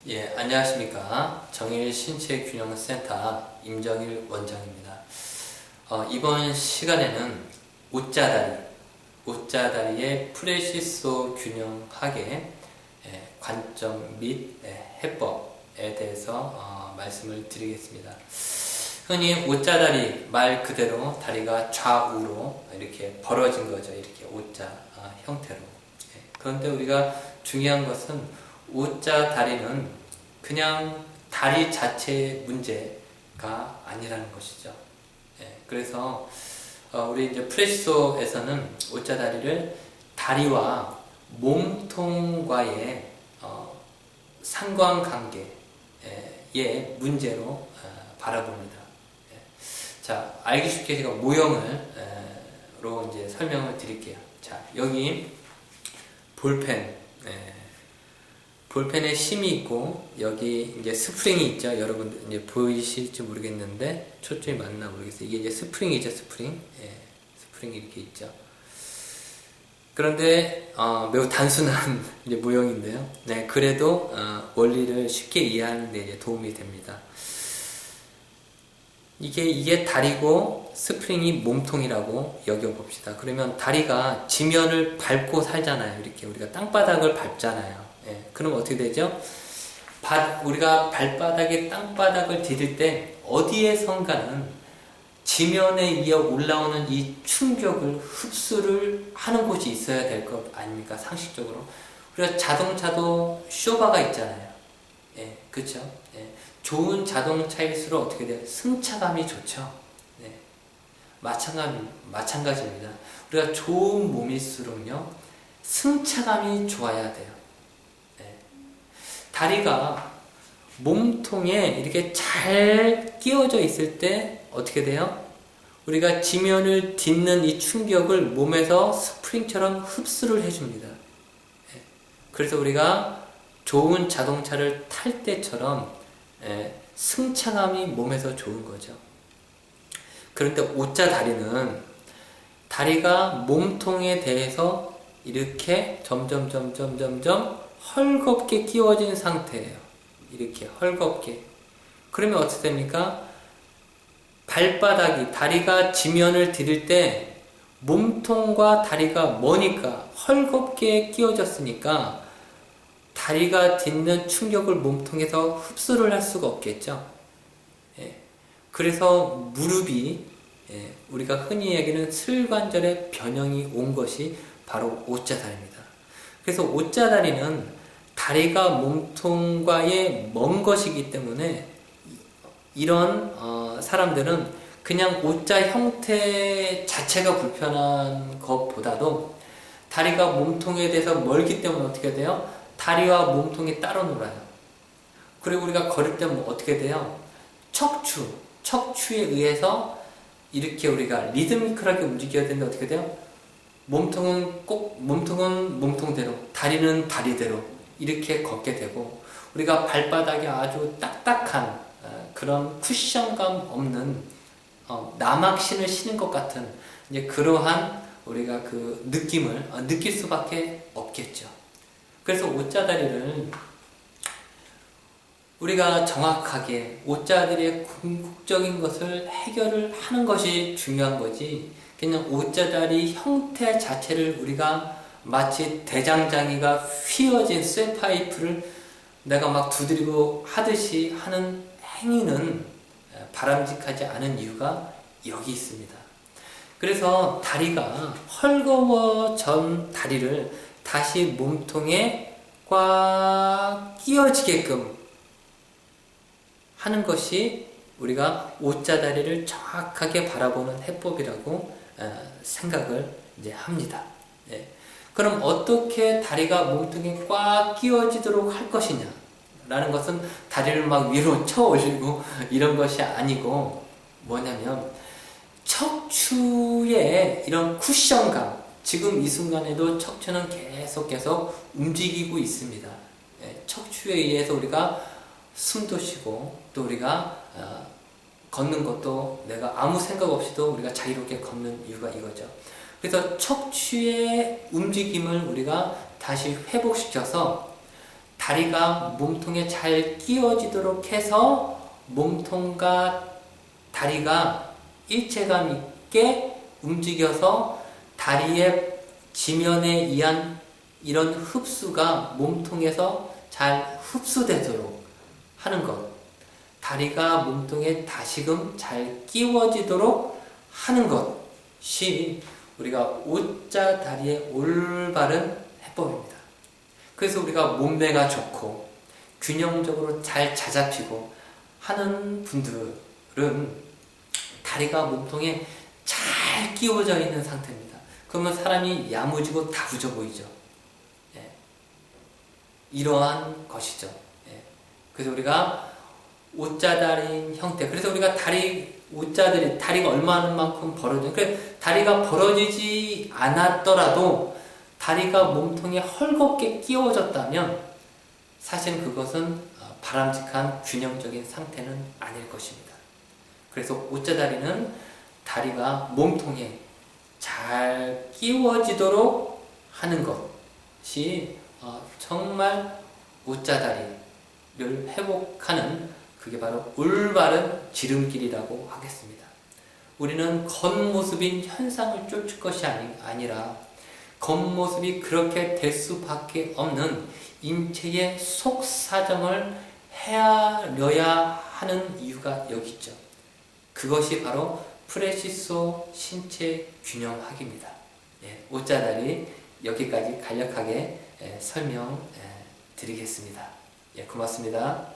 예, 안녕하십니까. 정일신체균형센터 임정일 원장입니다. 이번 시간에는 옷자다리의 프레시소 균형학의 관점 및 해법에 대해서 말씀을 드리겠습니다. 흔히 옷자다리 말 그대로 다리가 좌우로 이렇게 벌어진 거죠. 이렇게 옷자 형태로. 그런데 우리가 중요한 것은 옷자 다리는 그냥 다리 자체의 문제가 아니라는 것이죠. 그래서 우리 이제 프레시소에서는 옷자 다리를 다리와 몸통과의 상관관계의 문제로 바라봅니다. 자, 알기 쉽게 제가 모형으로 이제 설명을 드릴게요. 자, 여기 볼펜에 심이 있고 여기 이제 스프링이 있죠. 여러분들 이제 보이실지 모르겠는데 초점이 맞나 모르겠어요. 이게 이제 스프링이죠, 스프링. 스프링이 이렇게 있죠. 그런데 매우 단순한 이제 모형인데요. 그래도 원리를 쉽게 이해하는 데 이제 도움이 됩니다. 이게 다리고 스프링이 몸통이라고 여겨봅시다. 그러면 다리가 지면을 밟고 살잖아요. 이렇게 우리가 땅바닥을 밟잖아요. 그럼 어떻게 되죠? 우리가 발바닥에 땅바닥을 디딜 때 어디에선가는 지면에 이어 올라오는 이 충격을 흡수를 하는 곳이 있어야 될 것 아닙니까? 상식적으로. 우리가 자동차도 쇼바가 있잖아요. 그렇죠? 좋은 자동차일수록 어떻게 돼요? 승차감이 좋죠. 마찬가지입니다. 우리가 좋은 몸일수록요, 승차감이 좋아야 돼요. 다리가 몸통에 이렇게 잘 끼워져 있을 때 어떻게 돼요? 우리가 지면을 딛는 이 충격을 몸에서 스프링처럼 흡수를 해줍니다. 그래서 우리가 좋은 자동차를 탈 때처럼 승차감이 몸에서 좋은 거죠. 그런데 옷자 다리는 다리가 몸통에 대해서 이렇게 점점 헐겁게 끼워진 상태예요. 이렇게 헐겁게. 그러면 어떻게 됩니까? 다리가 지면을 디딜 때 몸통과 다리가 머니까 헐겁게 끼워졌으니까 다리가 딛는 충격을 몸통에서 흡수를 할 수가 없겠죠. 그래서 무릎이 우리가 흔히 얘기하는 슬관절의 변형이 온 것이 바로 옷자다리입니다. 그래서 옷자다리는 다리가 몸통과의 먼 것이기 때문에 이런 사람들은 그냥 옷자 형태 자체가 불편한 것보다도 다리가 몸통에 대해서 멀기 때문에 어떻게 돼요? 다리와 몸통이 따로 놀아요. 그리고 우리가 걸을 때 어떻게 돼요? 척추에 의해서 이렇게 우리가 리드미컬하게 움직여야 되는데 어떻게 돼요? 몸통은 몸통대로, 다리는 다리대로 이렇게 걷게 되고, 우리가 발바닥에 아주 딱딱한 그런 쿠션감 없는 남학신을 신은 것 같은 이제 그러한 우리가 그 느낌을 느낄 수밖에 없겠죠. 그래서 옷자다리를 우리가 정확하게 옷자다리의 궁극적인 것을 해결을 하는 것이 중요한 거지, 그냥 옷자다리 형태 자체를 우리가 마치 대장장이가 휘어진 쇠파이프를 내가 막 두드리고 하듯이 하는 행위는 바람직하지 않은 이유가 여기 있습니다. 그래서 다리가 헐거워진 다리를 다시 몸통에 꽉 끼워지게끔 하는 것이 우리가 옷자다리를 정확하게 바라보는 해법이라고 생각을 이제 합니다. 그럼 어떻게 다리가 몸통에 꽉 끼워지도록 할 것이냐 라는 것은 다리를 막 위로 쳐 올리고 이런 것이 아니고, 뭐냐면 척추의 이런 쿠션감, 지금 이 순간에도 척추는 계속 움직이고 있습니다. 척추에 의해서 우리가 숨도 쉬고, 또 우리가 걷는 것도 내가 아무 생각 없이도 우리가 자유롭게 걷는 이유가 이거죠. 그래서 척추의 움직임을 우리가 다시 회복시켜서 다리가 몸통에 잘 끼워지도록 해서 몸통과 다리가 일체감 있게 움직여서 다리의 지면에 의한 이런 흡수가 몸통에서 잘 흡수되도록 하는 것. 다리가 몸통에 다시금 잘 끼워지도록 하는 것이 우리가 오자 다리의 올바른 해법입니다. 그래서 우리가 몸매가 좋고 균형적으로 잘 자잡히고 하는 분들은 다리가 몸통에 잘 끼워져 있는 상태입니다. 그러면 사람이 야무지고 다부져 보이죠. 예. 이러한 것이죠. 예. 그래서 우리가 오자다리인 형태. 그래서 우리가 오자들이 다리가 얼마만큼 벌어지는. 그래 다리가 벌어지지 않았더라도 다리가 몸통에 헐겁게 끼워졌다면 사실 그것은 바람직한 균형적인 상태는 아닐 것입니다. 그래서 오자다리는 다리가 몸통에 잘 끼워지도록 하는 것이 정말 오자다리를 회복하는 그게 바로 올바른 지름길이라고 하겠습니다. 우리는 겉모습인 현상을 쫓을 것이 아니라 겉모습이 그렇게 될 수밖에 없는 인체의 속사정을 헤아려야 하는 이유가 여기 있죠. 그것이 바로 프레시소 신체 균형학입니다. 예, 오자다리 여기까지 간략하게 설명 드리겠습니다. 예, 고맙습니다.